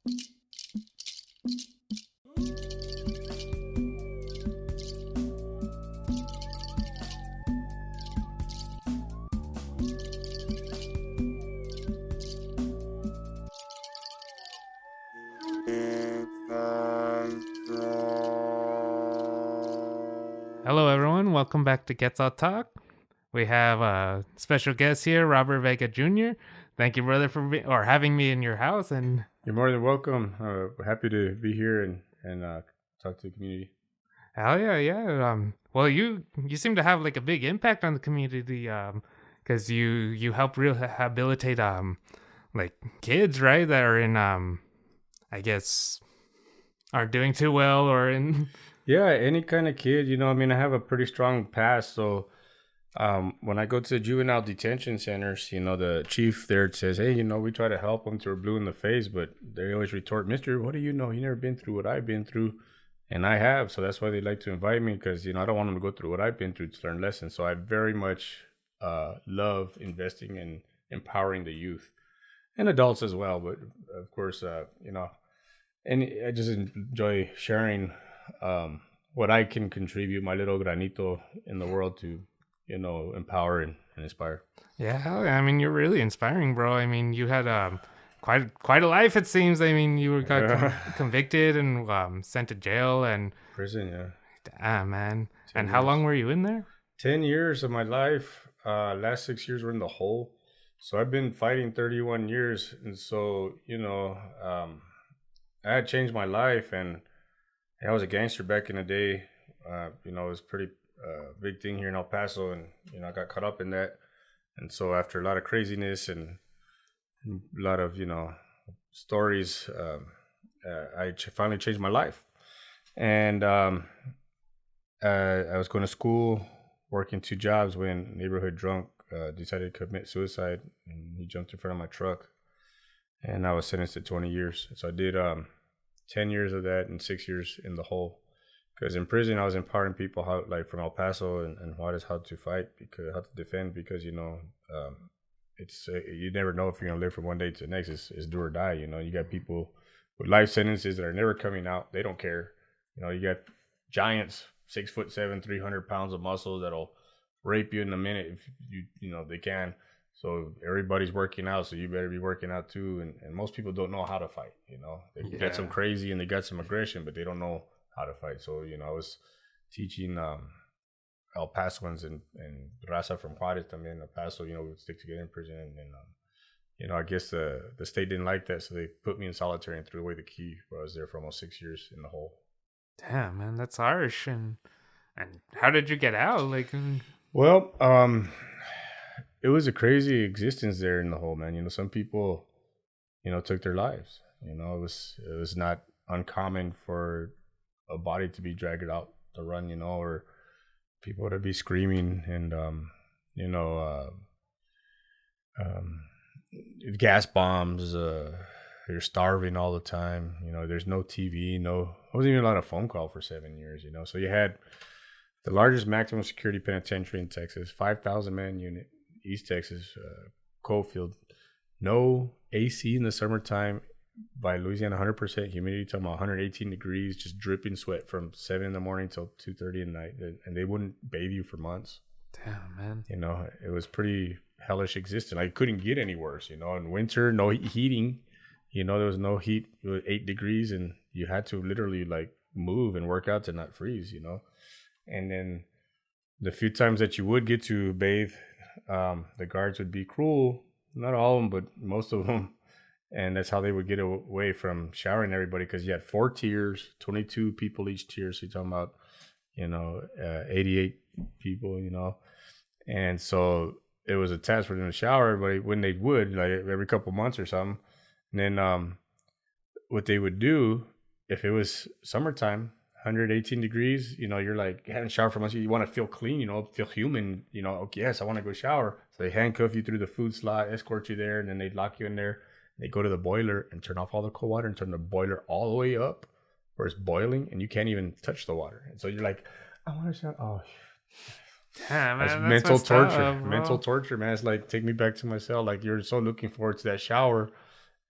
Hello, everyone. Welcome back to Quetzal Tock. We have a special guest here, Robert Vega Jr. Thank you, brother, for having me in your house. And You're more than welcome. Happy to be here and talk to the community. hell yeah, yeah. Well, you seem to have like a big impact on the community. Because you help rehabilitate like kids, right? That are in I guess aren't doing too well or in. Yeah, any kind of kid. I have a pretty strong past. So when I go to juvenile detention centers, the chief there says, hey, we try to help them till we're blue in the face, but they always retort, Mister, what do you know? You never been through what I've been through. And I have. So that's why they like to invite me because, I don't want them to go through what I've been through to learn lessons. So I very much love investing in empowering the youth and adults as well. But of course, and I just enjoy sharing what I can contribute, my little granito in the world to, empower and inspire. Yeah, hell yeah. I mean, you're really inspiring, bro. I mean, you had quite a life, it seems. I mean, you got convicted and sent to jail and Prison, yeah. damn, man. And 10 how years. long were you in there? 10 years of my life. Last 6 years were in the hole. So I've been fighting 31 years. And so, I had changed my life, and I was a gangster back in the day. It was pretty big thing here in El Paso, and I got caught up in that. And so after a lot of craziness and a lot of stories, I finally changed my life. And I was going to school, working 2 jobs when a neighborhood drunk decided to commit suicide, and he jumped in front of my truck, and I was sentenced to 20 years. So I did 10 years of that and 6 years in the hole. Because in prison, I was empowering people how, like from El Paso and Juarez, how to fight, how to defend, because it's you never know if you're gonna live from one day to the next. It's do or die. You got people with life sentences that are never coming out. They don't care. You got giants, 6'7", 300 pounds of muscle that'll rape you in a minute if they can. So everybody's working out, so you better be working out too. And most people don't know how to fight. They got some crazy and they got some aggression, but they don't know how to fight. So I was teaching El Pasoans and Raza from Juarez también, El Paso. We would stick together in prison, and I guess the state didn't like that, so they put me in solitary and threw away the key. Where I was there for almost 6 years in the hole. Damn, man, that's harsh. And how did you get out? Well, it was a crazy existence there in the hole, man. Some people, took their lives. It was not uncommon for a body to be dragged out to run, or people to be screaming and, gas bombs. You're starving all the time. There's no TV. I wasn't even allowed a phone call for 7 years. So you had the largest maximum security penitentiary in Texas, 5,000 man unit, East Texas, Coalfield, no AC in the summertime. By Louisiana, 100% humidity, talking about 118 degrees, just dripping sweat from 7 in the morning till 2:30 at night, and they wouldn't bathe you for months. Damn, man. It was pretty hellish existence. I couldn't get any worse. In winter, no heating. There was no heat. It was 8 degrees, and you had to literally like move and work out to not freeze. And then the few times that you would get to bathe, the guards would be cruel. Not all of them, but most of them. And that's how they would get away from showering everybody, because you had 4 tiers, 22 people each tier. So you're talking about, 88 people, And so it was a task for them to shower everybody when they would, like every couple months or something. And then what they would do, if it was summertime, 118 degrees, you're like, you haven't showered for months. You want to feel clean, feel human, okay, yes, I want to go shower. So they handcuff you through the food slot, escort you there, and then they'd lock you in there. They go to the boiler and turn off all the cold water and turn the boiler all the way up where it's boiling, and you can't even touch the water. And so you're like, I want to shower. Oh, damn, man, that's mental torture. Up, mental torture, man. It's like, take me back to my cell. Like, you're so looking forward to that shower,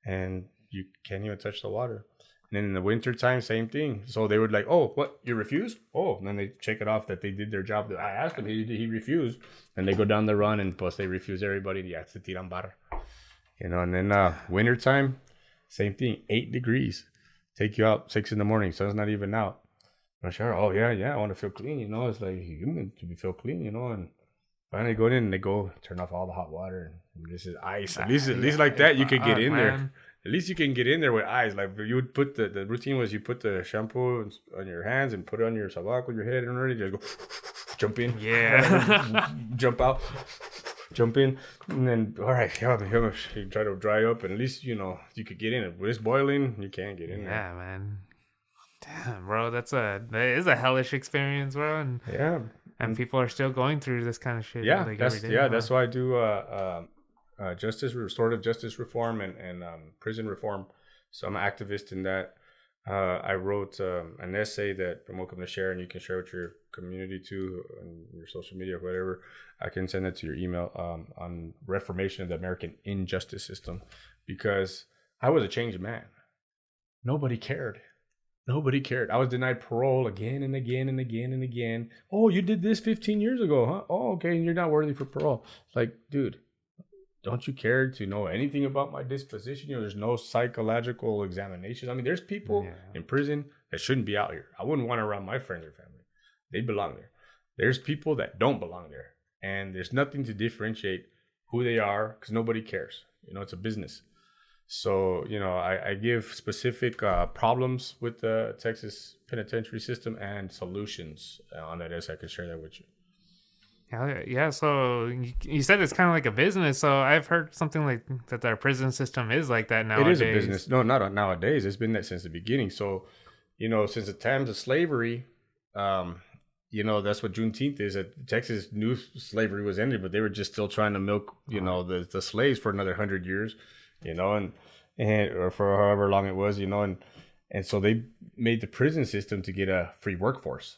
and you can't even touch the water. And then in the wintertime, same thing. So they would like, oh, what, you refuse? Oh, and then they check it off that they did their job. I asked him, he refused. And they go down the run, and plus they refuse everybody. Yeah, se tiran barra. You know, and then wintertime, same thing, 8 degrees. Take you out 6 a.m, sun's not even out. I'm sure, oh, yeah, I want to feel clean, you know. It's like, you need to feel clean, you know. And finally go in, and they go turn off all the hot water. And this is ice. At least like that, you could get in there. At least you can get in there with ice. Like you would put the routine was you put the shampoo on your hands and put it on your sabak with your head and already just go jump in. Yeah. Jump out. Jump in. And then all right, you try to dry up and at least you know you could get in it. When it's boiling, you can't get in there. Yeah, man. Damn, bro, that is a hellish experience, bro. And yeah. And people are still going through this kind of shit. Yeah, like, that's every day, that's why I do restorative justice reform and prison reform. So I'm an activist in that. I wrote an essay that I'm welcome to share, and you can share with your community too, on your social media, whatever. I can send it to your email on reformation of the American injustice system, because I was a changed man. Nobody cared. Nobody cared. I was denied parole again and again and again and again. Oh, you did this 15 years ago, huh? Oh, okay, and you're not worthy for parole. Like, dude, don't you care to know anything about my disposition? You know, there's no psychological examinations. I mean, there's people in prison that shouldn't be out here. I wouldn't want to around my friends or family. They belong there. There's people that don't belong there. And there's nothing to differentiate who they are because nobody cares. You know, it's a business. So, you know, I give specific problems with the Texas penitentiary system and solutions on that essay. I can share that with you. Yeah, so you said it's kind of like a business. So I've heard something like that our prison system is like that nowadays. It is a business. No, not nowadays. It's been that since the beginning. So, you know, since the times of slavery, you know, that's what Juneteenth is. That Texas knew slavery was ended, but they were just still trying to milk, you know, the slaves for another 100 years. You know, and or for however long it was, you know, and so they made the prison system to get a free workforce.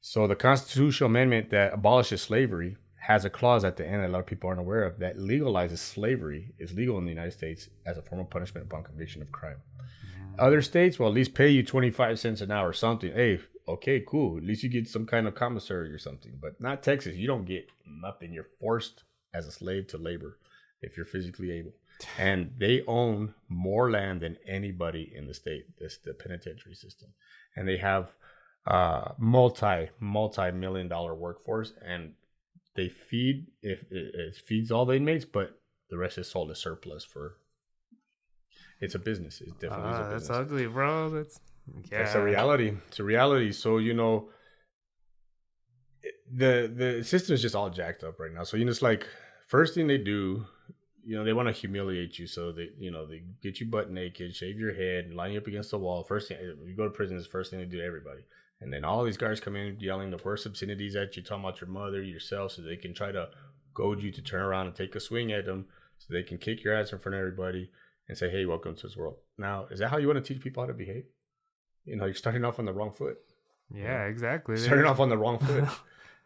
So the constitutional amendment that abolishes slavery has a clause at the end that a lot of people aren't aware of that legalizes slavery. Is legal in the United States as a form of punishment upon conviction of crime. Other states will at least pay you 25 cents an hour or something. Hey, okay, cool. At least you get some kind of commissary or something. But not Texas. You don't get nothing. You're forced as a slave to labor if you're physically able. And they own more land than anybody in the state. That's the penitentiary system. And they have multi-million-dollar workforce, and they feed it feeds all the inmates, but the rest is sold as surplus for. It's a business. It definitely is a business. That's ugly, bro. That's a reality. It's a reality. So you know, the system is just all jacked up right now. So you know, it's like first thing they do. You know, they want to humiliate you, so they get you butt naked, shave your head, line you up against the wall. First thing you go to prison is the first thing they do to everybody, and then all these guards come in yelling the worst obscenities at you, talking about your mother, yourself, so they can try to goad you to turn around and take a swing at them, so they can kick your ass in front of everybody and say, "Hey, welcome to this world." Now, is that how you want to teach people how to behave? You know, you're starting off on the wrong foot. Yeah, exactly. Starting off on the wrong foot.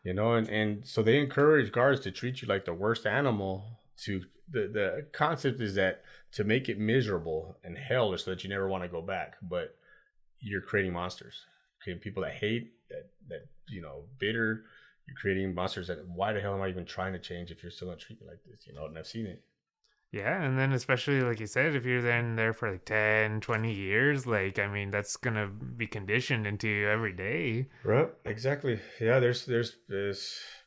You know, and so they encourage guards to treat you like the worst animal. The concept is that to make it miserable and hellish so that you never want to go back, but you're creating monsters, creating people that hate, that you know, bitter. You're creating monsters that why the hell am I even trying to change if you're still gonna treat me like this, you know? And I've seen it. Yeah, and then especially like you said, if you're then there for like 10, 20 years, like I mean that's gonna be conditioned into you every day. Right, exactly. Yeah, there's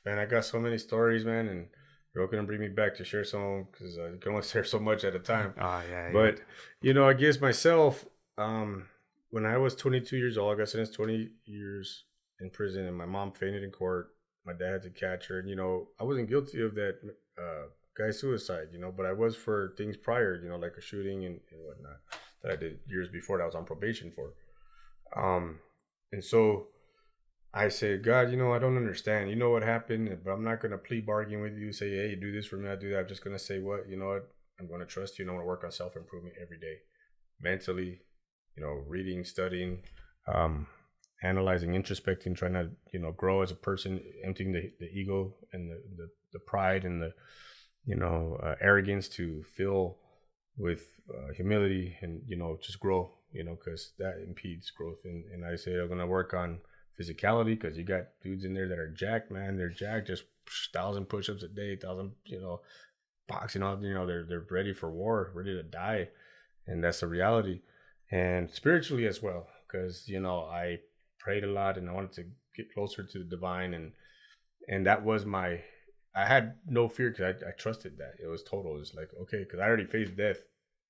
man, I got so many stories, man, and you're gonna bring me back to share some because you can only share so much at a time. Oh yeah. But you know, I guess myself, when I was 22 years old, I got sentenced 20 years in prison, and my mom fainted in court. My dad had to catch her, and you know, I wasn't guilty of that guy's suicide, you know, but I was for things prior, you know, like a shooting and whatnot that I did years before that I was on probation for. And so I said, God, you know, I don't understand. You know what happened, but I'm not going to plea bargain with you, say, hey, do this for me, I do that. I'm just going to say, what, you know what, I'm going to trust you, and I'm going to work on self-improvement every day. Mentally, you know, reading, studying, analyzing, introspecting, trying to, you know, grow as a person, emptying the ego and the pride and the, you know, arrogance to feel with humility and, just grow, because that impedes growth. And I say I'm going to work on physicality, because you got dudes in there that are jacked, man. They're jacked, just 1,000 push-ups a day, 1,000, boxing out, they're ready for war, ready to die. And that's the reality. And spiritually as well, because, I prayed a lot and I wanted to get closer to the divine. And that was I had no fear, because I trusted that. It was total. It was like, okay, because I already faced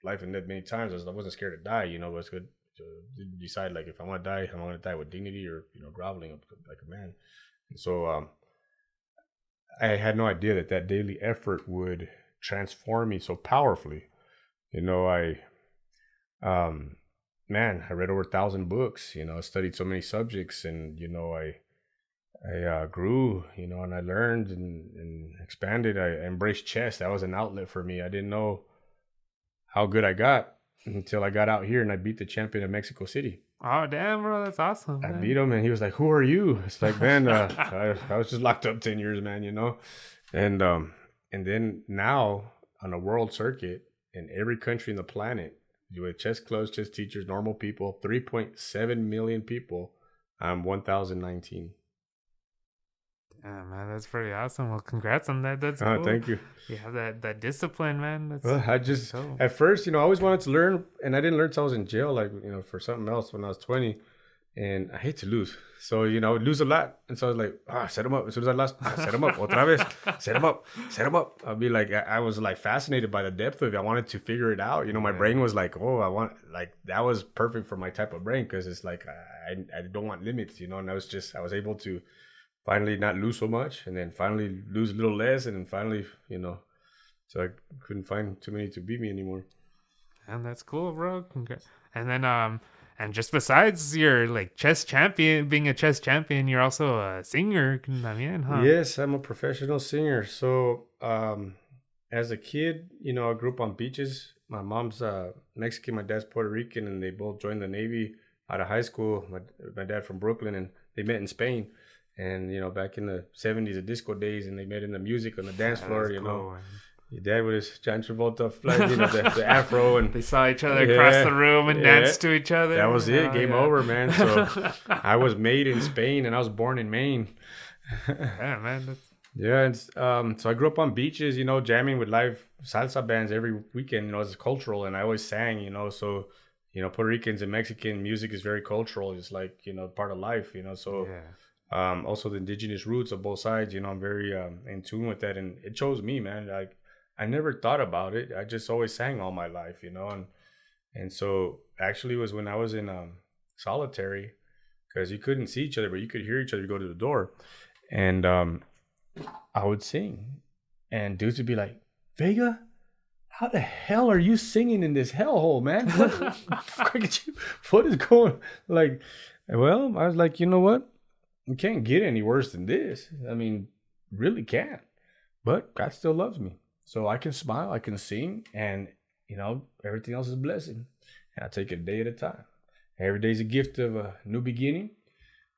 life and death many times. I wasn't scared to die, but it's good to decide, like, if I want to die, I'm going to die with dignity, or, groveling up like a man. And so I had no idea that daily effort would transform me so powerfully. I read over 1,000 books, I studied so many subjects, and, I grew, and I learned and expanded. I embraced chess. That was an outlet for me. I didn't know how good I got until I got out here and I beat the champion of Mexico City. Oh, damn, bro. That's awesome. I beat him, and he was like, "Who are you?" It's like, man, I was just locked up 10 years, man, and then now on a world circuit in every country in the planet, with chess clubs, chess teachers, normal people, 3.7 million people, I'm 1,019. Yeah, man, that's pretty awesome. Well, congrats on that. That's cool. Thank you. You have that discipline, man. That's I just, at first, I always wanted to learn, and I didn't learn until I was in jail, like, for something else when I was 20. And I hate to lose. So, I would lose a lot. And so I was like, set him up. As soon as I lost, set him up. Otra vez. Set him up. I'd be like, I was like fascinated by the depth of it. I wanted to figure it out. My brain was like, that was perfect for my type of brain, because it's like, I don't want limits, and I was able to finally not lose so much, and then finally lose a little less, and then finally, so I couldn't find too many to beat me anymore. And that's cool, bro. And then, and just besides your like chess champion, being a chess champion, you're also a singer, también, huh? Yes, I'm a professional singer. So, as a kid, I grew up on beaches. My mom's Mexican, my dad's Puerto Rican, and they both joined the Navy out of high school. My dad from Brooklyn, and they met in Spain. And, back in the 70s, the disco days, and they met in the music on the dance floor, cool. Your dad with his John Travolta flag, the afro, and they saw each other across the room and danced to each other. That was it. Game over, man. So I was made in Spain, and I was born in Maine. Yeah, man. And so I grew up on beaches, jamming with live salsa bands every weekend. It's cultural, and I always sang. So Puerto Ricans and Mexican music is very cultural. It's like part of life. So. Yeah. Also the indigenous roots of both sides, I'm very in tune with that, and it chose me, man. I never thought about it. I just always sang all my life, and so actually it was when I was in solitary, because you couldn't see each other, but you could hear each other go to the door, and I would sing, and dudes would be like, "Vega, how the hell are you singing in this hellhole, man? What is going like?" Well, I was like, you know what? You can't get any worse than this. I mean, really can't. But God still loves me. So I can smile, I can sing, and, everything else is a blessing. And I take it a day at a time. Every day is a gift of a new beginning,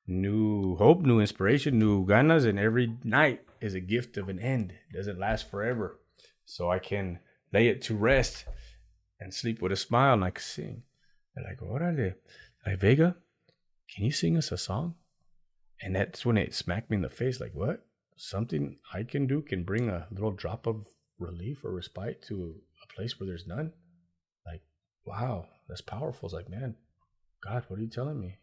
new hope, new inspiration, new ganas, and every night is a gift of an end. It doesn't last forever. So I can lay it to rest and sleep with a smile, and I can sing. They're like, órale. Like, Vega, can you sing us a song? And that's when it smacked me in the face, like, what? Something I can do can bring a little drop of relief or respite to a place where there's none? Like, wow, that's powerful. It's like, man, God, what are you telling me?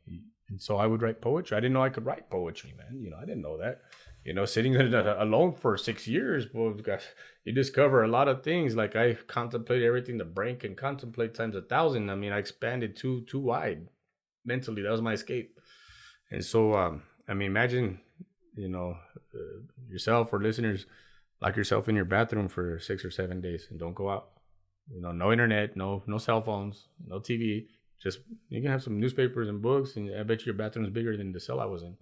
And so I would write poetry. I didn't know I could write poetry, man. I didn't know that. Sitting alone for 6 years, well, gosh, you discover a lot of things. Like, I contemplate everything the brain can contemplate times 1,000. I mean, I expanded too wide mentally. That was my escape. And so, imagine, yourself or listeners, lock yourself in your bathroom for 6 or 7 days and don't go out. No internet, no cell phones, no TV. Just, you can have some newspapers and books, and I bet you your bathroom's bigger than the cell I was in.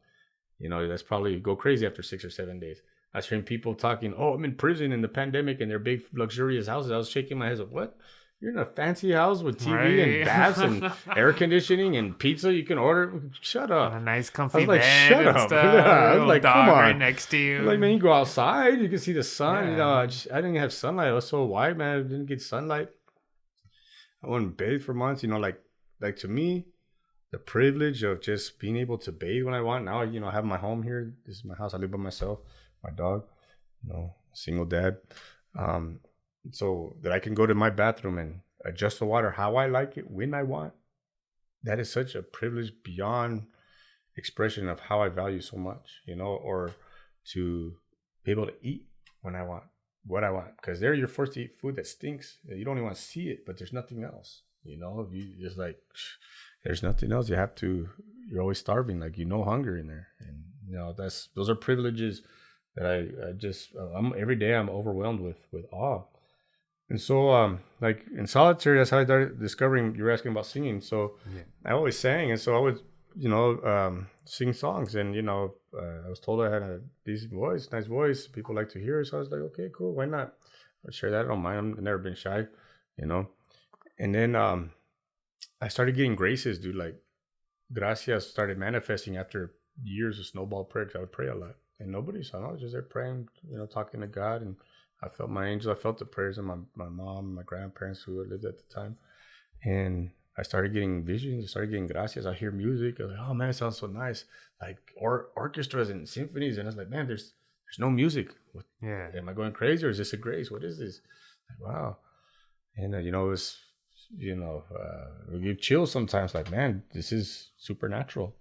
That's probably go crazy after 6 or 7 days. I was hearing people talking, oh, I'm in prison in the pandemic and their big luxurious houses. I was shaking my head like, what? You're in a fancy house with TV and baths and air conditioning and pizza you can order. Shut up. A nice comfy I was like, bed shut and up. stuff. Yeah, I was like, dog come on. right next to you. Like, man, you go outside, you can see the sun. Yeah. I didn't have sunlight. I was so white, man. I didn't get sunlight. I wouldn't bathe for months. Like to me, the privilege of just being able to bathe when I want. Now, I have my home here. This is my house. I live by myself, my dog, single dad. Um, so that I can go to my bathroom and adjust the water how I like it when I want. That is such a privilege beyond expression of how I value so much, or to be able to eat when I want, what I want. Because there you're forced to eat food that stinks. You don't even want to see it, but there's nothing else. If you just like, there's nothing else. You're always starving, like, hunger in there. And, those are privileges that I'm every day I'm overwhelmed with awe. And so, like in solitary, that's how I started discovering. You were asking about singing, so Yeah. I always sang, and so I would, sing songs, and I was told I had a decent voice, nice voice. People like to hear it, so I was like, okay, cool, why not? I'll share that. I don't mind. I've never been shy, you know. And then I started getting graces, dude. Like gracias started manifesting after years of snowball prayer. 'Cause I would pray a lot, and nobody saw. I was just there praying, talking to God, and I felt my angel. I felt the prayers of my mom, my grandparents who had lived at the time. And I started getting visions. I started getting gracias. I hear music. I was like, oh man, it sounds so nice. Like orchestras and symphonies. And I was like, man, there's no music. Yeah. Am I going crazy or is this a grace? What is this? Like, wow. And it was, we give chills sometimes. Like, man, this is supernatural.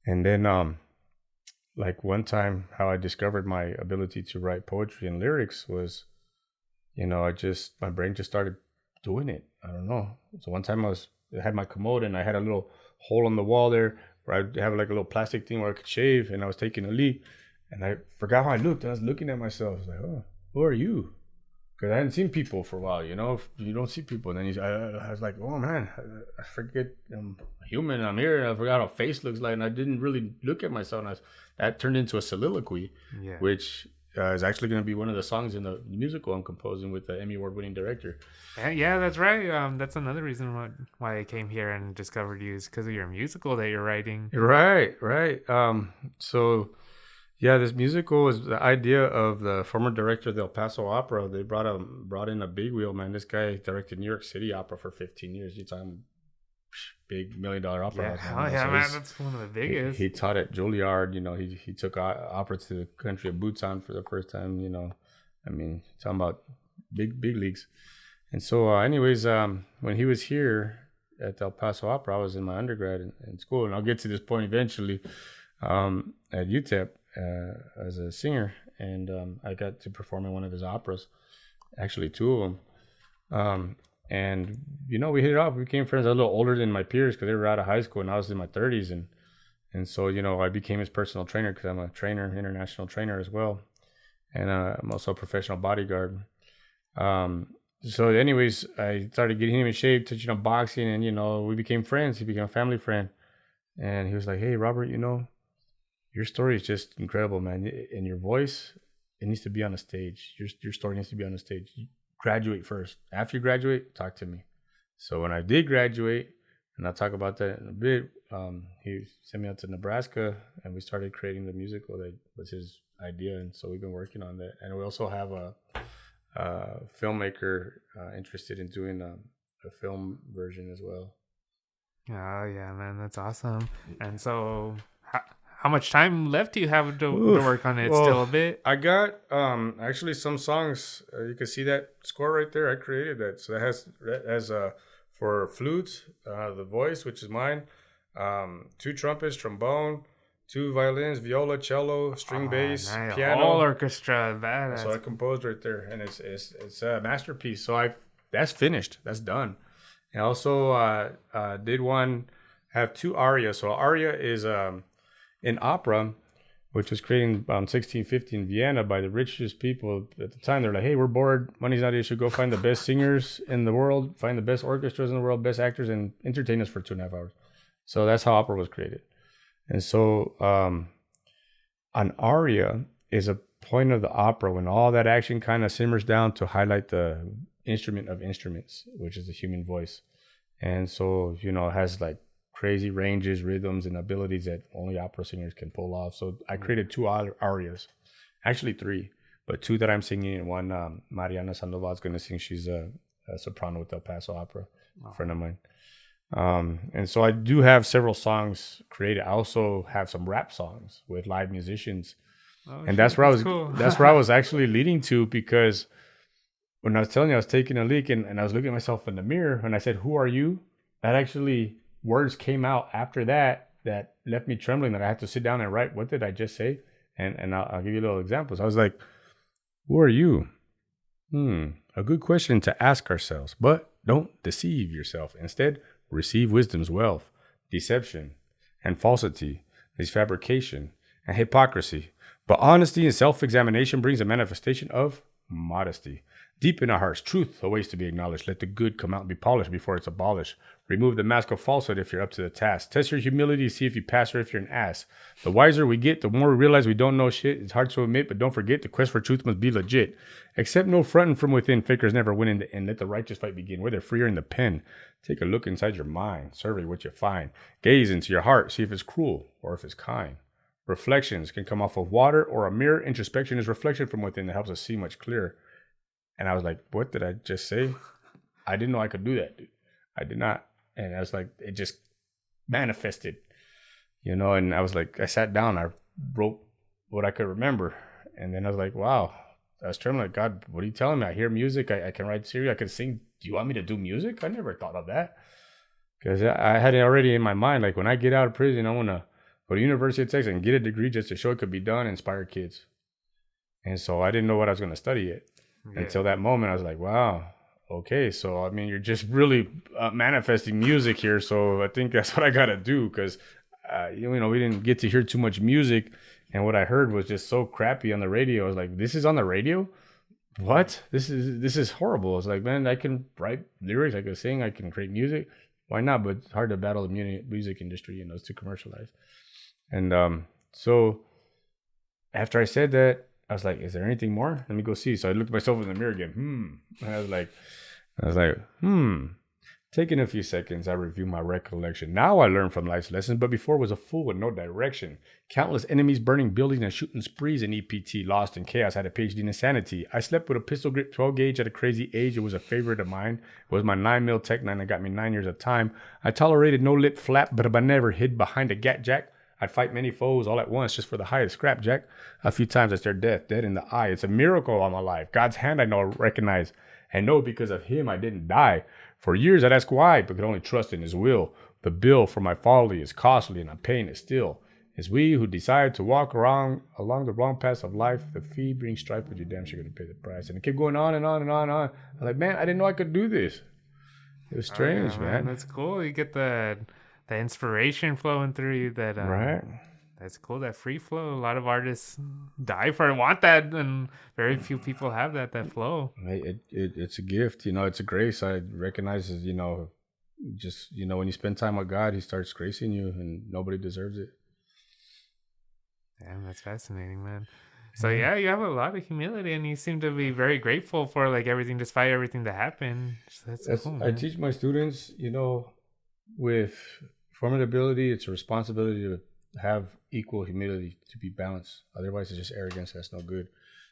And then like one time how I discovered my ability to write poetry and lyrics was, my brain just started doing it. I don't know. So one time I had my commode and I had a little hole in the wall there where I have like a little plastic thing where I could shave, and I was taking a leak and I forgot how I looked. I was looking at myself. I was like, oh, who are you? Because I hadn't seen people for a while, If you don't see people. And then I was like, oh man, I forget I'm human. I'm here. I forgot how face looks like. And I didn't really look at myself. And that turned into a soliloquy, which is actually going to be one of the songs in the musical I'm composing with the Emmy Award-winning director. Yeah, that's right. That's another reason why I came here and discovered you, is because of your musical that you're writing. Right. So, yeah, this musical was the idea of the former director of the El Paso Opera. They brought in a big wheel, man. This guy directed New York City Opera for 15 years. You're talking big $1 million opera. Yeah, man, that's one of the biggest. He taught at Juilliard. He took opera to the country of Bhutan for the first time. Talking about big leagues. And so, when he was here at the El Paso Opera, I was in my undergrad in school, and I'll get to this point eventually at UTEP as a singer, and I got to perform in one of his operas, actually 2 of them. And we hit it off. We became friends. I was a little older than my peers because they were out of high school, and I was in my 30s, and so I became his personal trainer because I'm a trainer, international trainer as well, and I'm also a professional bodyguard. So anyways, I started getting him in shape, touching on boxing, and we became friends. He became a family friend, and he was like, "Hey, Robert, your story is just incredible, man. And your voice, it needs to be on a stage. Your story needs to be on a stage. You graduate first. After you graduate, talk to me." So when I did graduate, and I'll talk about that in a bit, he sent me out to Nebraska, and we started creating the musical that was his idea, and so we've been working on that. And we also have a filmmaker interested in doing a film version as well. Oh yeah, man, that's awesome. And so, how much time left do you have to work on it? Well, still a bit. I got actually some songs. You can see that score right there. I created that, so that has for flute, the voice, which is mine, 2 trumpets, trombone, 2 violins, viola, cello, string bass, nice. piano, all orchestra. So I composed right there, and it's a masterpiece. So that's finished. That's done. And also did have 2 arias. So aria is an opera, which was created around 1650 in Vienna by the richest people at the time. They're like, hey, we're bored. Money's not an issue. Go find the best singers in the world, find the best orchestras in the world, best actors, and entertain us for 2.5 hours. So that's how opera was created. And so an aria is a point of the opera when all that action kind of simmers down to highlight the instrument of instruments, which is the human voice. And so, it has like crazy ranges, rhythms, and abilities that only opera singers can pull off. So I created 2 arias, actually 3, but 2 that I'm singing, and one Mariana Sandoval is going to sing. She's a soprano with El Paso Opera. a friend of mine. And so I do have several songs created. I also have some rap songs with live musicians. Oh, And shit, that's cool. that's where I was actually leading to, because when I was telling you I was taking a leak and I was looking at myself in the mirror and I said, "Who are you?" That actually words came out after that that left me trembling, that I had to sit down and write, what did I just say? And I'll give you little examples. I was like, "Who are you?" A good question to ask ourselves, but don't deceive yourself. Instead, receive wisdom's wealth. Deception and falsity is fabrication and hypocrisy. But honesty and self-examination brings a manifestation of modesty. Deep in our hearts, truth awaits to be acknowledged. Let the good come out and be polished before it's abolished. Remove the mask of falsehood if you're up to the task. Test your humility to see if you pass or if you're an ass. The wiser we get, the more we realize we don't know shit. It's hard to admit, but don't forget the quest for truth must be legit. Accept no fronting from within. Fakers never win in the end. Let the righteous fight begin. Where they're freer in the pen. Take a look inside your mind. Survey what you find. Gaze into your heart. See if it's cruel or if it's kind. Reflections can come off of water or a mirror. Introspection is reflection from within that helps us see much clearer. And I was like, what did I just say? I didn't know I could do that, dude. I did not. And I was like, it just manifested, and I was like, I sat down, I wrote what I could remember. And then I was like, wow, I was trembling like, God, what are you telling me? I hear music. I can write series. I can sing. Do you want me to do music? I never thought of that. Because I had it already in my mind. Like, when I get out of prison, I want to go to University of Texas and get a degree just to show it could be done, inspire kids. And so I didn't know what I was going to study yet. Yeah. Until that moment, I was like, wow, okay. So, I mean, you're just really manifesting music here. So I think that's what I got to do, because, we didn't get to hear too much music. And what I heard was just so crappy on the radio. I was like, this is on the radio? What? This is horrible. I was like, man, I can write lyrics. I can sing. I can create music. Why not? But it's hard to battle the music industry, it's too commercialized. And so after I said that, I was like, is there anything more? Let me go see. So I looked at myself in the mirror again. And I was like, Taking a few seconds, I review my recollection. Now I learn from life's lessons, but before was a fool with no direction. Countless enemies, burning buildings, and shooting sprees in EPT. Lost in chaos, had a PhD in insanity. I slept with a pistol grip 12 gauge at a crazy age. It was a favorite of mine. It was my 9mm Tech 9 that got me 9 years of time. I tolerated no lip flap, but I never hid behind a gat jack. I'd fight many foes all at once just for the highest scrap jack. A few times I stared death dead in the eye. It's a miracle on my life. God's hand I know, recognize, and know because of him I didn't die. For years I'd ask why, but could only trust in his will. The bill for my folly is costly and I'm paying it still. It's we who decide to walk along the wrong path of life. The fee brings strife, but you're damn sure going to pay the price. And it kept going on and on and on and on. I'm like, man, I didn't know I could do this. It was strange, yeah, man. That's cool. You get the inspiration flowing through you. Right. That's cool. That free flow. A lot of artists die for it, want that, and very few people have that flow. It's a gift, it's a grace. I recognize it, just, when you spend time with God, he starts gracing you and nobody deserves it. Damn, that's fascinating, man. So yeah, you have a lot of humility and you seem to be very grateful for like everything, despite everything that happened. So that's cool, man. I teach my students, with formidability, it's a responsibility to have equal humility, to be balanced. Otherwise it's just arrogance. That's no good.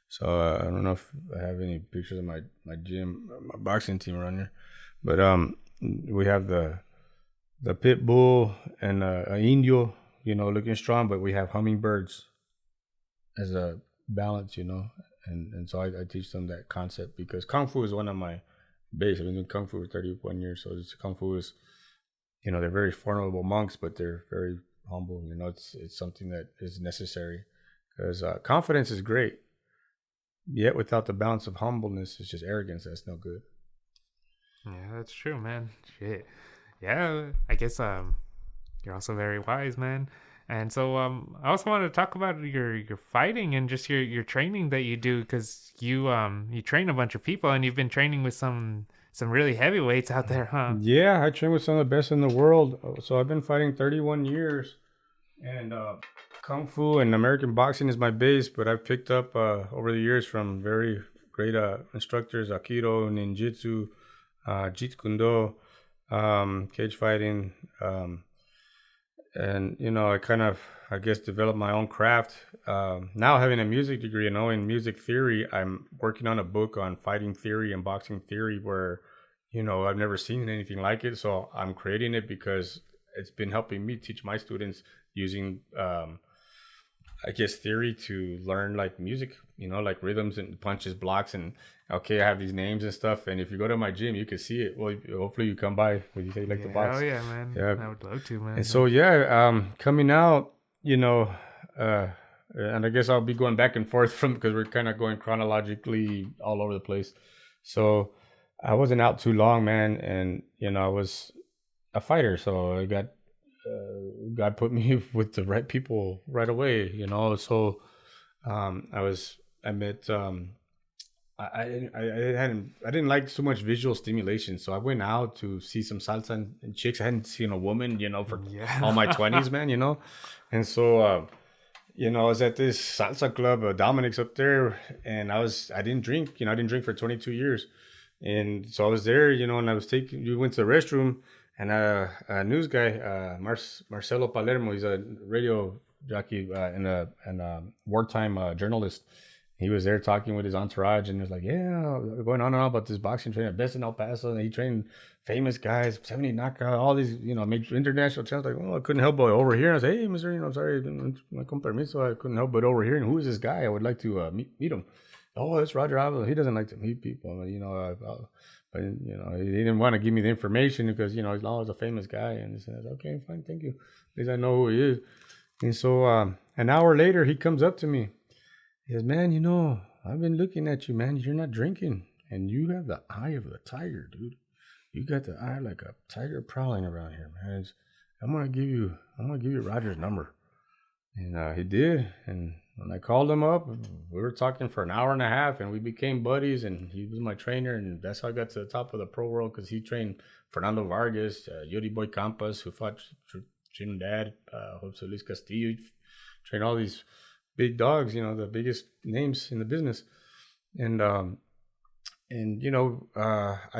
So I don't know if I have any pictures of my gym, my boxing team around here, but we have the pit bull and a indio, looking strong, but we have hummingbirds as a balance, and so I teach them that concept because Kung Fu is one of my base. I've been doing Kung Fu for 31 years, so Kung Fu is, they're very formidable monks, but they're very humble. It's something that is necessary because confidence is great, yet without the balance of humbleness, it's just arrogance. That's no good. Yeah, that's true, man. Shit. Yeah, I guess you're also very wise, man. And so I also want to talk about your fighting and just your training that you do, because you train a bunch of people and you've been training with some really heavyweights out there, huh? Yeah, I train with some of the best in the world. So I've been fighting 31 years, and Kung Fu and American boxing is my base, but I've picked up over the years from very great instructors, Aikido, Ninjutsu, Jeet Kune Do, cage fighting, and I guess developed my own craft. Now having a music degree and knowing music theory, I'm working on a book on fighting theory and boxing theory where, I've never seen anything like it. So I'm creating it because it's been helping me teach my students using, I guess, theory to learn like music, like rhythms and punches, blocks, and okay, I have these names and stuff. And if you go to my gym, you can see it. Well, hopefully you come by when you say like the Yeah, hell box. yeah, man. Yeah. I would love to, And man. so yeah, coming out, uh, and I guess I'll be going back and forth from because we're kind of going chronologically all over the place. So I wasn't out too long, man, and I was a fighter, so I got God put me with the right people right away, So I met I didn't like so much visual stimulation, so I went out to see some salsa and chicks. I hadn't seen a woman, for all my Yeah. 20s, man, and so I was at this salsa club, Dominic's up there, and I didn't drink, I didn't drink for 22 years, and so I was there, and we went to the restroom, and a news guy, Marcelo Palermo, he's a radio jockey and a wartime journalist. He was there talking with his entourage, and he was like, "Yeah, going on and on about this boxing trainer, best in El Paso, and he trained famous guys, 70 knockout, all these, major international champs." Like, well, I couldn't help but overhear. I was, "Hey, Mister, sorry, con permiso, I couldn't help but overhearing. Who is this guy? I would like to meet him." "Oh, it's Roger Alvarez. He doesn't like to meet people, but he didn't want to give me the information because he's always a famous guy." And he says, "Okay, fine, thank you. At least I know who he is." And so an hour later, he comes up to me. He says, "Man, I've been looking at you, man. You're not drinking, and you have the eye of the tiger, dude. You got the eye like a tiger prowling around here, man. I'm gonna give you Roger's number." And he did. And when I called him up, we were talking for an hour and a half, and we became buddies. And he was my trainer, and that's how I got to the top of the pro world because he trained Fernando Vargas, Yuri Boy Campas, who fought Trinidad, Jose Luis Castillo, trained all these big dogs, the biggest names in the business. And I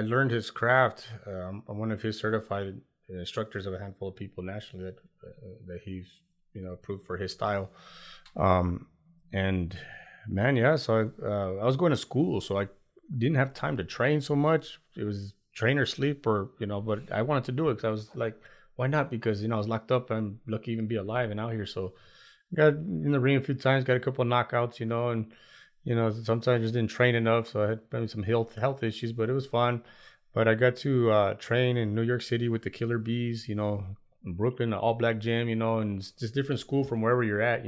learned his craft. I'm one of his certified instructors of a handful of people nationally that he's approved for his style. And man, yeah. So I was going to school, so I didn't have time to train so much. It was train or sleep, or but I wanted to do it because I was like, why not? Because I was locked up. I'm lucky to even be alive and out here. So got in the ring a few times, got a couple of knockouts, and sometimes I just didn't train enough, so I had maybe some health issues, but it was fun. But I got to train in New York City with the Killer Bees, in Brooklyn, the All Black Gym, and it's just different school from wherever you're at.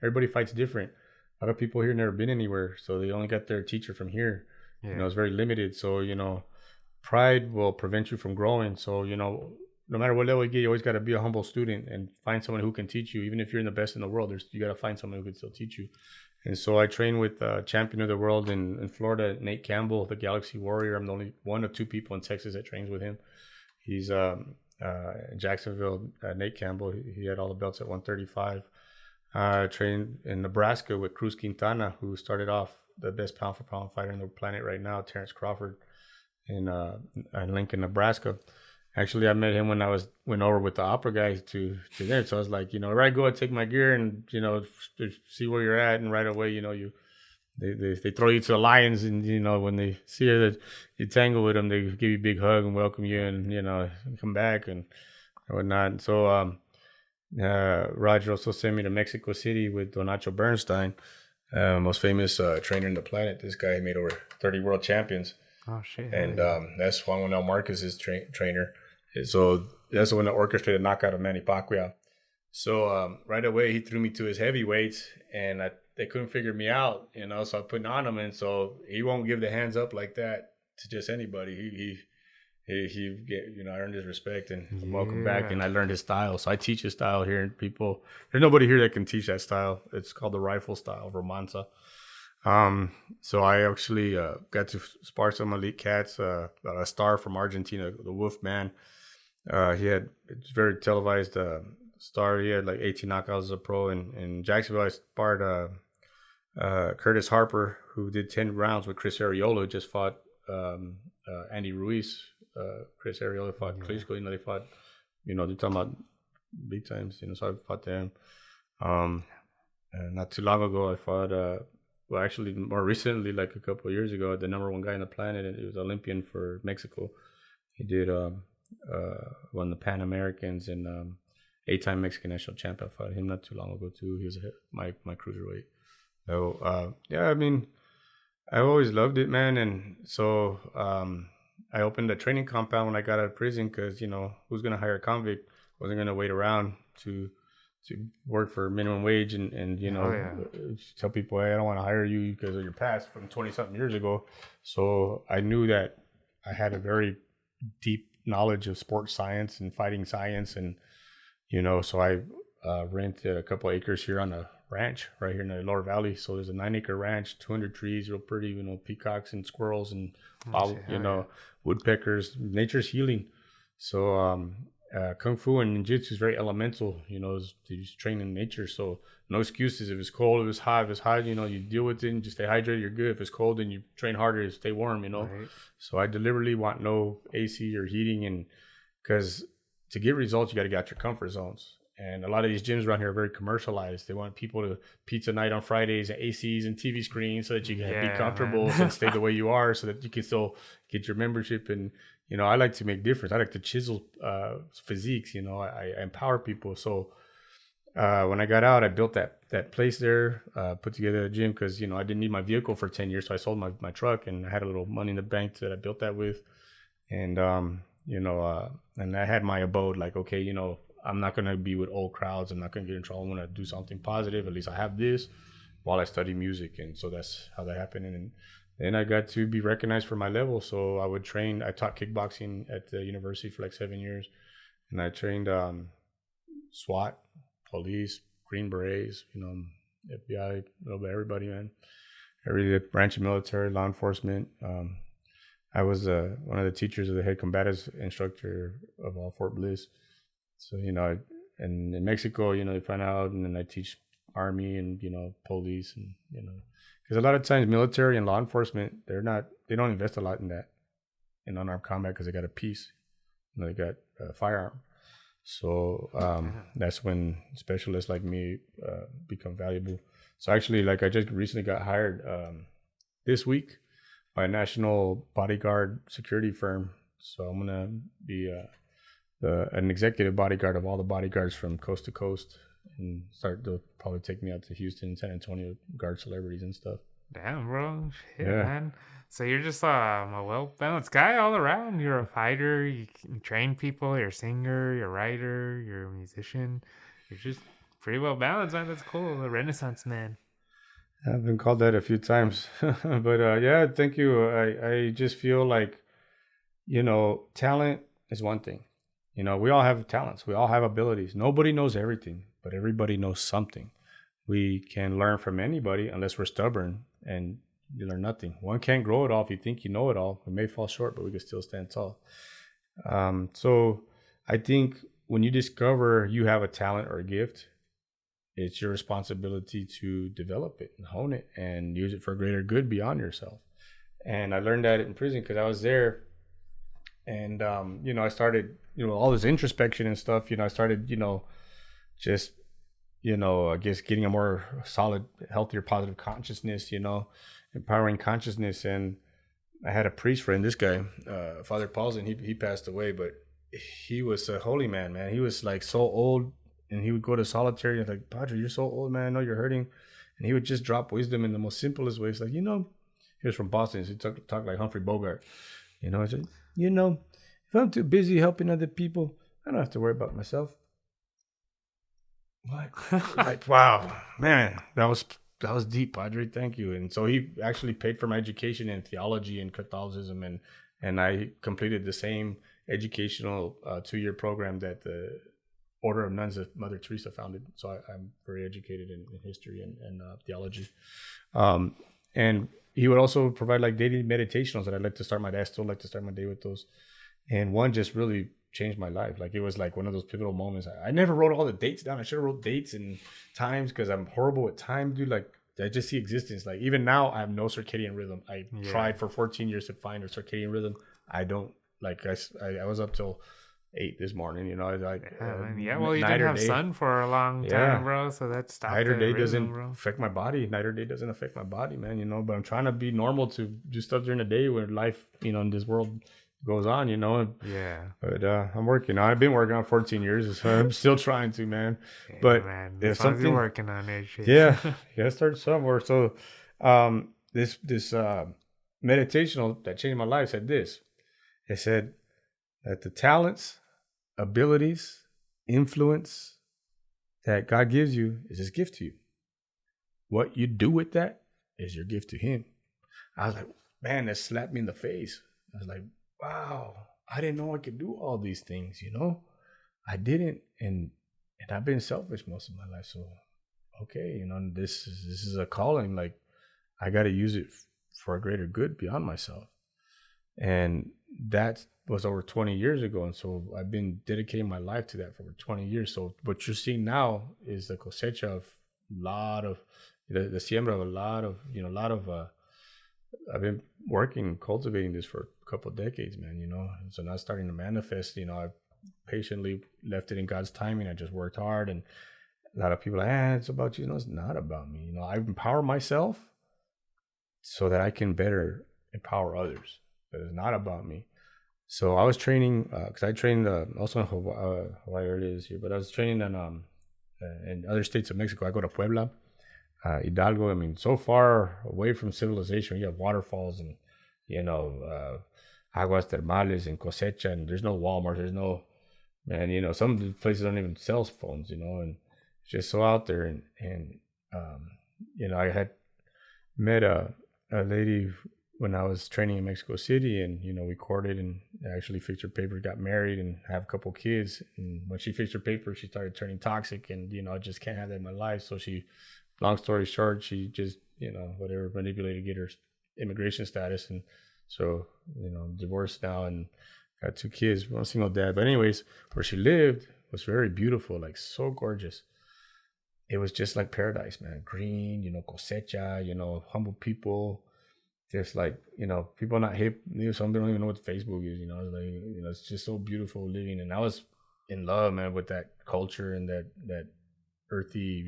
Everybody fights different. A lot of people here never been anywhere, so they only got their teacher from here. Yeah. It's very limited. So pride will prevent you from growing. So no matter what level you get, you always got to be a humble student and find someone who can teach you. Even if you're in the best in the world, you got to find someone who can still teach you. And so I train with champion of the world in Florida, Nate Campbell, the Galaxy Warrior. I'm the only one of two people in Texas that trains with him. He's in Jacksonville, Nate Campbell. He had all the belts at 135. I trained in Nebraska with Cruz Quintana, who started off the best pound for pound fighter on the planet right now, Terrence Crawford, in Lincoln, Nebraska. Actually, I met him when I went over with the opera guys to there. So I was like, where I go, I take my gear and see where you're at, and right away, they throw you to the lions, and when they see that you tangle with them, they give you a big hug and welcome you, and come back and whatnot. And so Roger also sent me to Mexico City with Don Nacho Bernstein, most famous trainer in the planet. This guy made over 30 world champions. Oh shit. And that's Juan Manuel Marquez's trainer. So that's the one that orchestrated the knockout of Manny Pacquiao. So right away he threw me to his heavyweights, and they couldn't figure me out, So I put on him, and so he won't give the hands up like that to just anybody. He I earned his respect, and welcome back. And I learned his style, so I teach his style here. And there's nobody here that can teach that style. It's called the rifle style, Romanza. So I actually got to spar some elite cats. A star from Argentina, the Wolfman. It's very televised star. He had like 18 knockouts as a pro. In Jacksonville, I sparred Curtis Harper, who did 10 rounds with Chris Arreola, who just fought Andy Ruiz. Chris Arreola fought Klitschko. They fought. They're talking about big times. So I fought them. And not too long ago, I fought. Well, actually, more recently, like a couple of years ago, the number one guy on the planet, and he was Olympian for Mexico. He did won the Pan Americans and 8-time Mexican national champ. I fought him not too long ago too. He was my cruiserweight. So yeah, I mean, I always loved it, man. And so I opened a training compound when I got out of prison because who's gonna hire a convict? Wasn't gonna wait around to work for minimum wage and tell people, hey, I don't want to hire you because of your past from 20 something years ago. So I knew that I had a very deep knowledge of sports science and fighting science, and so I rented a couple acres here on a ranch right here in the Lower Valley. So there's a 9-acre ranch, 200 trees, real pretty, peacocks and squirrels and woodpeckers. Nature's healing. So Kung Fu and Ninjutsu is very elemental, you just train in nature. So no excuses. If it's cold, if it's hot, you deal with it and just stay hydrated, you're good. If it's cold, then you train harder to stay warm, Right. So I deliberately want no AC or heating, and because to get results, you got to get out your comfort zones. And a lot of these gyms around here are very commercialized. They want people to pizza night on Fridays and ACs and TV screens so that you can be comfortable and stay the way you are so that you can still get your membership. And, I like to make difference. I like to chisel physiques, I empower people. So when I got out, I built that place there, put together a gym because, I didn't need my vehicle for 10 years. So I sold my truck and I had a little money in the bank that I built that with. And, and I had my abode like, okay, I'm not going to be with old crowds. I'm not going to get in trouble. I'm going to do something positive. At least I have this while I study music. And so that's how that happened. And then I got to be recognized for my level. So I taught kickboxing at the university for like 7 years. And I trained SWAT, police, Green Berets, FBI, a little bit everybody, man. Every branch of military, law enforcement. I was one of the teachers of the head combatives instructor of all Fort Bliss. So, and in Mexico, they find out, and then I teach Army and, police and, because a lot of times military and law enforcement, they don't invest a lot in that, in unarmed combat because they got a piece, they got a firearm. So that's when specialists like me become valuable. So actually, like I just recently got hired this week by a national bodyguard security firm. So I'm going to be an executive bodyguard of all the bodyguards from coast to coast, and they'll probably take me out to Houston, San Antonio, guard celebrities and stuff. Damn, bro. Shit, man. So you're just a well-balanced guy all around. You're a fighter. You can train people. You're a singer. You're a writer. You're a musician. You're just pretty well-balanced, man. That's cool. A Renaissance man. I've been called that a few times. But yeah, thank you. I just feel like, talent is one thing. We all have talents. We all have abilities. Nobody knows everything, but everybody knows something. We can learn from anybody unless we're stubborn and you learn nothing. One can't grow it all if you think you know it all. We may fall short, but we can still stand tall. So I think when you discover you have a talent or a gift, it's your responsibility to develop it and hone it and use it for greater good beyond yourself. And I learned that in prison because I was there. And, I started, all this introspection and stuff, I started, just, I guess getting a more solid, healthier, positive consciousness, empowering consciousness. And I had a priest friend, this guy, Father Paulson, he passed away, but he was a holy man. He was like so old, and he would go to solitary and like, Padre, you're so old, man. I know you're hurting. And he would just drop wisdom in the most simplest ways. Like, he was from Boston. So he talked like Humphrey Bogart, he said, if I'm too busy helping other people, I don't have to worry about myself. What? Like, wow, man, that was deep, Padre. Thank you. And so he actually paid for my education in theology and Catholicism, and I completed the same educational 2-year program that the Order of Nuns that Mother Teresa founded. So I'm very educated in history and theology. And he would also provide like daily meditations that I like to start my day. I still like to start my day with those. And one just really changed my life. Like it was like one of those pivotal moments. I never wrote all the dates down. I should have wrote dates and times because I'm horrible with time, dude. Like I just see existence. Like even now I have no circadian rhythm. I tried for 14 years to find a circadian rhythm. I don't like, I was up till 8 this morning, well, you didn't have sun for a long time, bro. So that stopped. Night or day doesn't affect my body. Night or day doesn't affect my body, man. But I'm trying to be normal to do stuff during the day where life, in this world goes on, Yeah. But I'm working on. I've been working on 14 years, so I'm still trying to, man. Yeah, But man. if As long as you're something, working on it, shit. yeah, yeah, start somewhere. So, this meditational that changed my life said this. It said that the talents, abilities, influence that God gives you is His gift to you. What you do with that is your gift to Him. I was like, man, that slapped me in the face. I was like, wow, I didn't know I could do all these things, I didn't, and I've been selfish most of my life. So, okay, this is a calling. Like, I got to use it for a greater good beyond myself. And that was over 20 years ago. And so I've been dedicating my life to that for over 20 years. So what you're seeing now is the cosecha of a lot of the siembra of a lot of I've been working, cultivating this for a couple of decades, man, So now it's starting to manifest, I patiently left it in God's timing. I just worked hard, and a lot of people are like, it's about you. It's not about me. I empower myself so that I can better empower others. But it's not about me. So I was training, because I trained also in Hawaii it is here, but I was training in other states of Mexico. I go to Puebla, Hidalgo. I mean, so far away from civilization. You have waterfalls and, aguas termales and cosecha, and there's no Walmart. There's no, man, some places don't even sell phones, and it's just so out there. And I had met a lady when I was training in Mexico City, and we courted and actually fixed her paper, got married, and have a couple kids. And when she fixed her paper, she started turning toxic, and I just can't have that in my life. So she, long story short, she just whatever, manipulated to get her immigration status, and so divorced now and got 2 kids, one single dad. But anyways, where she lived was very beautiful, like so gorgeous. It was just like paradise, man. Green, cosecha, humble people. Just like, people not hip. Some don't even know what Facebook is, it's just so beautiful living. And I was in love, man, with that culture and that earthy,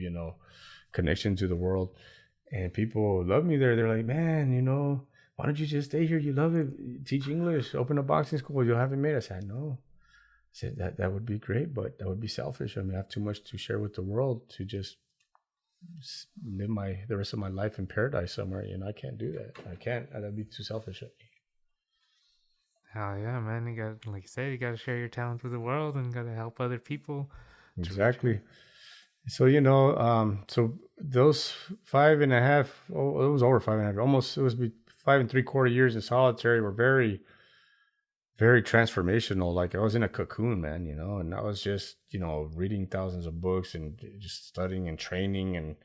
connection to the world. And people love me there. They're like, man, why don't you just stay here? You love it. Teach English, open a boxing school. You'll have it made. I said, no. I said, that would be great, but that would be selfish. I mean, I have too much to share with the world to just live the rest of my life in paradise somewhere. I can't do that. I can't. That'd be too selfish of me. Hell yeah, man. You got, like you said, you got to share your talent with the world and got to help other people. Exactly. So, so those 5.5, it was over 5.5, almost, it was 5 3/4 years in solitary were very, very transformational. Like, I was in a cocoon, man, and I was just, reading thousands of books and just studying and training and,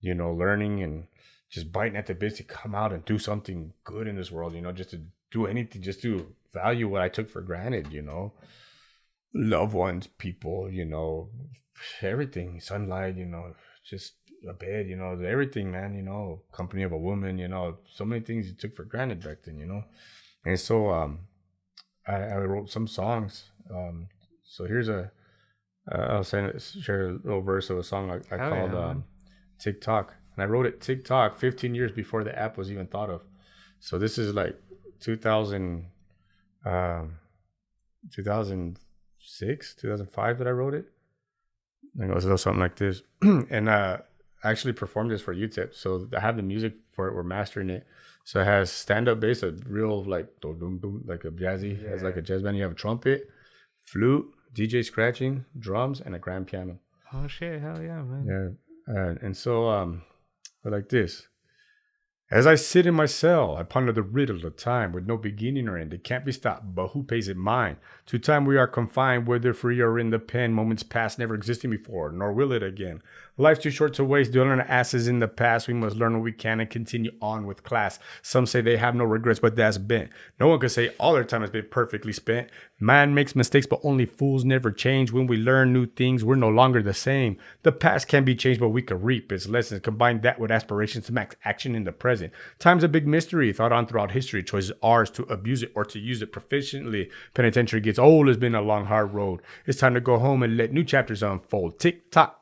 learning and just biting at the bits to come out and do something good in this world, just to do anything, just to value what I took for granted, loved ones, people, everything, sunlight, just a bed, everything, man, company of a woman, so many things you took for granted back then, And so, I wrote some songs. So here's I'll share a little verse of a song I called TikTok. And I wrote it TikTok 15 years before the app was even thought of. So this is like 2006, 2005 that I wrote it. And it was something like this. And I actually performed this for UTEP. So I have the music for it. We're mastering it. So it has stand-up bass, a real like like a jazzy. It has like a jazz band. You have a trumpet, flute, DJ scratching, drums, and a grand piano. Oh shit! Hell yeah, man. Yeah, and so like this. As I sit in my cell, I ponder the riddle of time with no beginning or end. It can't be stopped, but who pays it mine? To time we are confined, whether free or in the pen. Moments past, never existing before, nor will it again. Life's too short to waste, dwelling on asses in the past. We must learn what we can and continue on with class. Some say they have no regrets, but that's bent. No one can say all their time has been perfectly spent. Man makes mistakes, but only fools never change. When we learn new things, we're no longer the same. The past can be changed, but we can reap its lessons. Combine that with aspirations to max action in the present. Time's a big mystery, thought on throughout history. Choice is ours to abuse it or to use it proficiently. Penitentiary gets old, it's been a long, hard road. It's time to go home and let new chapters unfold. Tick tock.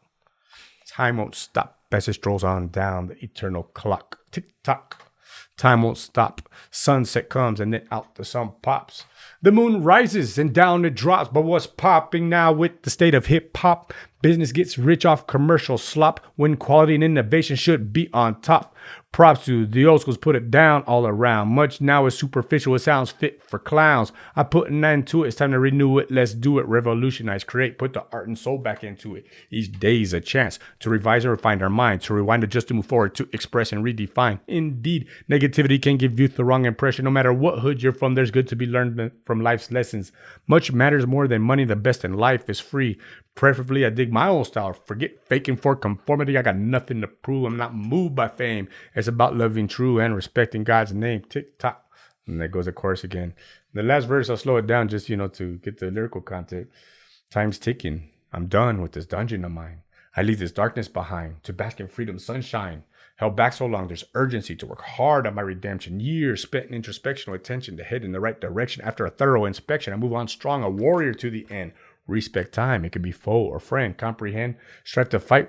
Time won't stop as it strolls on down the eternal clock. Tick tock. Time won't stop. Sunset comes and then out the sun pops. The moon rises and down it drops, but what's popping now with the state of hip hop? Business gets rich off commercial slop when quality and innovation should be on top. Props to the old schools, put it down all around. Much now is superficial, it sounds fit for clowns. I put an end to it, it's time to renew it. Let's do it, revolutionize, create, put the art and soul back into it. Each day is a chance to revise and refine our mind, to rewind, adjust, to move forward, to express and redefine. Indeed, negativity can give youth the wrong impression. No matter what hood you're from, there's good to be learned from life's lessons. Much matters more than money, the best in life is free. Preferably, I dig my own style. Forget faking for conformity. I got nothing to prove. I'm not moved by fame. It's about loving true and respecting God's name. Tick tock. And there goes the chorus again. The last verse, I'll slow it down just, to get the lyrical content. Time's ticking. I'm done with this dungeon of mine. I leave this darkness behind to bask in freedom's sunshine. Held back so long, there's urgency to work hard on my redemption. Years spent in introspectional attention to head in the right direction. After a thorough inspection, I move on strong, a warrior to the end. Respect time. It could be foe or friend. Comprehend. Strive to fight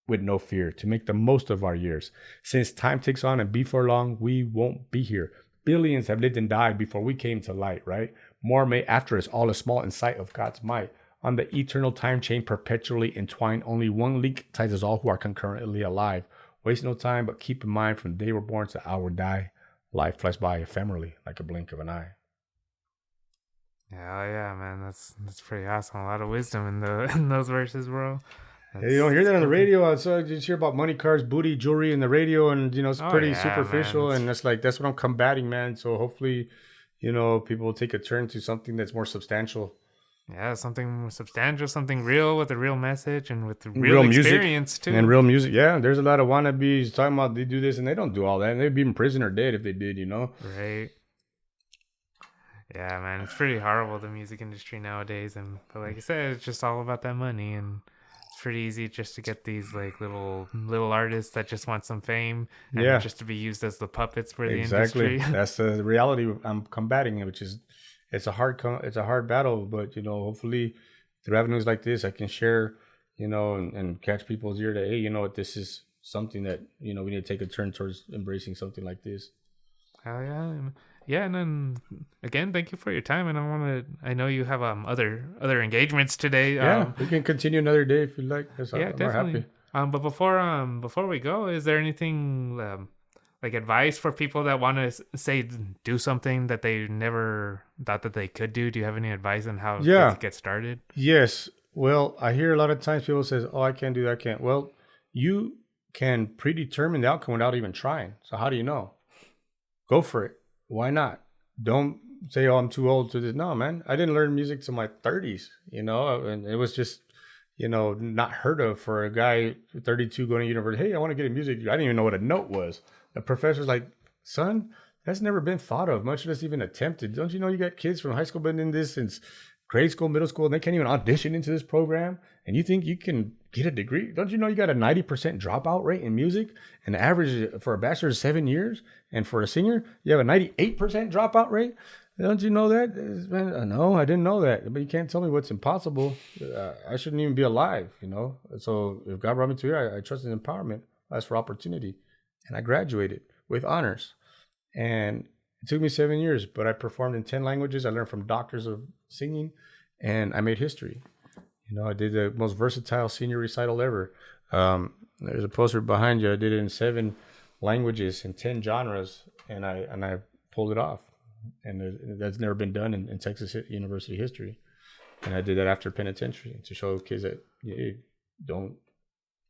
with no fear, to make the most of our years. Since time ticks on and before long, we won't be here. Billions have lived and died before we came to light, right? More may after us, all is small in sight of God's might. On the eternal time chain perpetually entwined, only one link ties us all who are concurrently alive. Waste no time, but keep in mind from the day we're born to the hour we die, life flies by ephemerally like a blink of an eye. Yeah, yeah, man, that's pretty awesome. A lot of wisdom in those verses, bro. Yeah, you don't hear that on the radio. So you just hear about money, cars, booty, jewelry in the radio, and it's pretty superficial. Man. And that's what I'm combating, man. So hopefully, people will take a turn to something that's more substantial. Yeah, something substantial, something real with a real message and with real experience music, too. And real music. Yeah, there's a lot of wannabes talking about they do this and they don't do all that. And they'd be in prison or dead if they did, Right. Yeah, man, it's pretty horrible, the music industry nowadays. But like I said, it's just all about that money, and it's pretty easy just to get these like little artists that just want some fame and just to be used as the puppets for the industry. That's the reality I'm combating, which is it's a hard battle. But hopefully through avenues like this, I can share, and catch people's ear that hey, this is something that we need to take a turn towards embracing something like this. Hell yeah. Yeah, and then again, thank you for your time. And I know you have other engagements today. Yeah, we can continue another day if you like. Yeah, definitely. But before we go, is there anything like advice for people that want to say do something that they never thought that they could do? Do you have any advice on how to get started? Yes. Well, I hear a lot of times people says, "Oh, I can't do that. I can't." Well, you can predetermine the outcome without even trying. So how do you know? Go for it. Why not? Don't say, "Oh, I'm too old to this." No, man. I didn't learn music till my 30s, and it was just, not heard of for a guy 32 going to university. Hey, I want to get in music. I didn't even know what a note was. The professor's like, "Son, that's never been thought of, much less even attempted. Don't you know you got kids from high school been in this since grade school, middle school, and they can't even audition into this program? And you think you can get a degree? Don't you know you got a 90% dropout rate in music? And the average for a bachelor is 7 years. And for a senior, you have a 98% dropout rate. Don't you know that?" No, I didn't know that. But you can't tell me what's impossible. I shouldn't even be alive, So if God brought me to here, I trust in empowerment. I asked for opportunity. And I graduated with honors. And it took me 7 years, but I performed in 10 languages. I learned from doctors of singing, and I made history. I did the most versatile senior recital ever. There's a poster behind you. I did it in 7 languages in 10 genres, and I pulled it off. And that's never been done in Texas University history. And I did that after penitentiary to show kids that you don't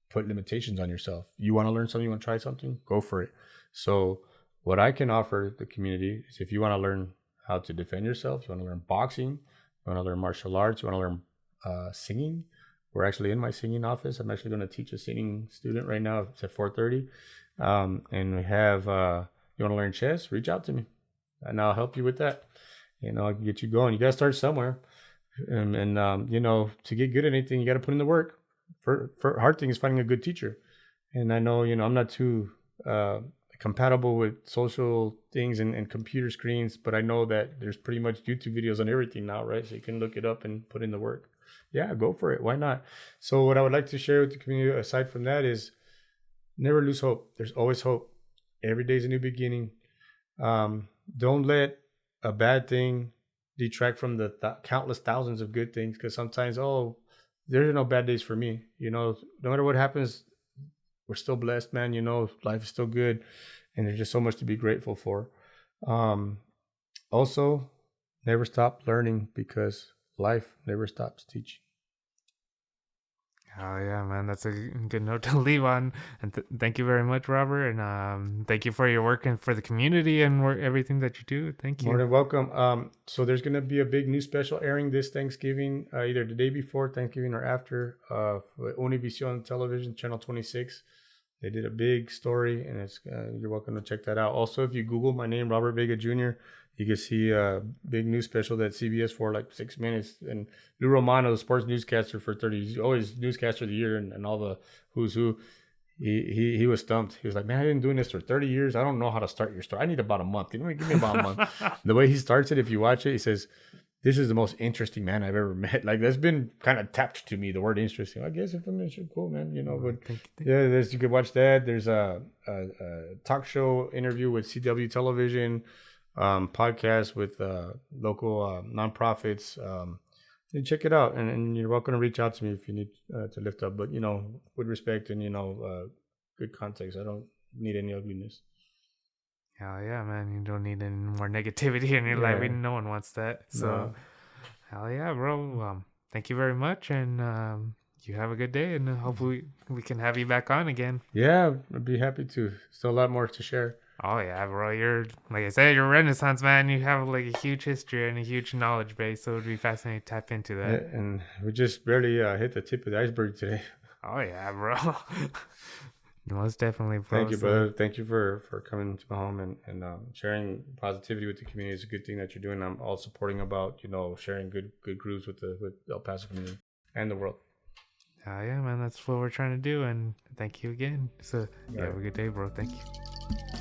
put limitations on yourself. You want to learn something, you want to try something, go for it. So what I can offer the community is if you want to learn how to defend yourself, you want to learn boxing, you want to learn martial arts, you want to learn singing. We're actually in my singing office. I'm actually going to teach a singing student right now. It's at 4:30. And we have, you want to learn chess? Reach out to me and I'll help you with that. I can get you going. You got to start somewhere. And to get good at anything, you got to put in the work. For hard thing is finding a good teacher. And I know, I'm not too compatible with social things and computer screens, but I know that there's pretty much YouTube videos on everything now, right? So you can look it up and put in the work. Yeah, go for it. Why not? So what I would like to share with the community aside from that is never lose hope. There's always hope. Every day is a new beginning. Don't let a bad thing detract from the countless thousands of good things. Because sometimes, there's no bad days for me. No matter what happens, we're still blessed, man. Life is still good, and there's just so much to be grateful for. Also, never stop learning, because life never stops teaching. Oh yeah, man, that's a good note to leave on. And thank you very much, Robert, and thank you for your work and for the community and everything that you do. Thank you. More than welcome. So there's gonna be a big news special airing this Thanksgiving, either the day before Thanksgiving or after. For Univision Television, Channel 26. They did a big story, and it's you're welcome to check that out. Also, if you Google my name, Robert Vega Jr., you can see a big news special that CBS for like 6 minutes. And Lou Romano, the sports newscaster for 30, he's always newscaster of the year and all the who's who. He was stumped. He was like, man, I've been doing this for 30 years. I don't know how to start your story. I need about a month. Give me about a month. The way he starts it, if you watch it, he says, this is the most interesting man I've ever met. Like, that's been kind of tapped to me, the word interesting. I guess if I'm interesting, cool, man. But yeah, you could watch that. There's a talk show interview with CW Television, podcast with local nonprofits. And check it out, and you're welcome to reach out to me if you need to lift up. But with respect and good context. I don't need any ugliness. Hell yeah, man! You don't need any more negativity in your life. No one wants that. So, hell yeah, bro. Thank you very much, and you have a good day. And hopefully we can have you back on again. Yeah, I'd be happy to. Still a lot more to share. Oh yeah, bro. You're, like I said, you're a Renaissance man. You have like a huge history and a huge knowledge base. So it'd be fascinating to tap into that. Yeah, and we just barely hit the tip of the iceberg today. Oh yeah, bro. Most definitely, bro. Thank you, brother. Thank you for coming to my home and sharing positivity with the community. It's a good thing that you're doing. I'm all supporting about sharing good grooves with the El Paso community and the world. Yeah, man. That's what we're trying to do. And thank you again. So have a good day, bro. Thank you.